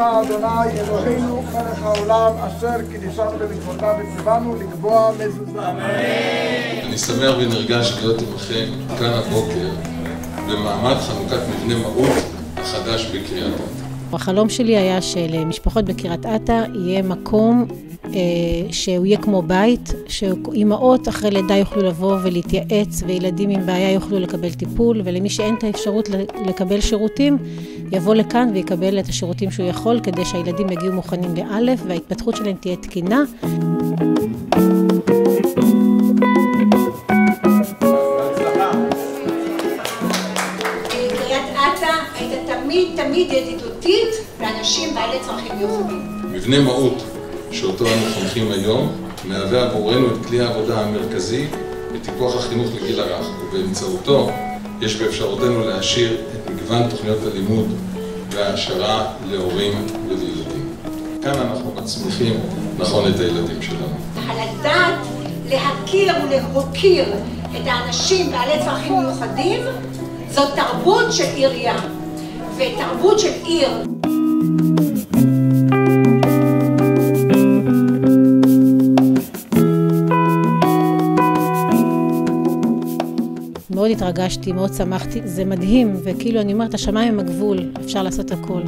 אתה אדוני אלוהינו מלך העולם אשר קידשנו במצוותיו וציוונו לקבוע מזוזה. אמן. אני שמח ונרגש להיות עמכם כאן הבוקר במעמד חנוכת מבנה מהות החדש בקריית אתא. החלום שלי היה שלמשפחות בקריית אתא יהיה מקום שהוא יהיה כמו בית, שאימהות אחרי לידה יוכלו לבוא ולהתייעץ, וילדים עם בעיה יוכלו לקבל טיפול, ולמי שאין את האפשרות לקבל שירותים, יבוא לכאן ויקבל את השירותים שהוא יכול, כדי שהילדים יגיעו מוכנים לאלף, וההתפתחות שלהם תהיה תקינה. קריית אתא הייתה תמיד ידידותית לאנשים בעלי צרכים מיוחדים. מבנה מהות שאותו אנו חונכים היום, מהווה עבורנו את כלי העבודה המרכזי בטיפוח החינוך לגיל הרך, ובאמצעותו יש באפשרותנו להעשיר את מגוון תוכניות הלימוד וההעשרה להורים ולילדים. כאן אנחנו מצמיחים נכון את הילדים שלנו. על הדעת להכיר ולהוקיר את האנשים בעלי צרכים מיוחדים, זאת תרבות של עירייה, ותרבות של עיר. מאוד התרגשתי, מאוד שמחתי, זה מדהים, וכאילו אני אומרת, השמיים הם הגבול, אפשר לעשות הכל.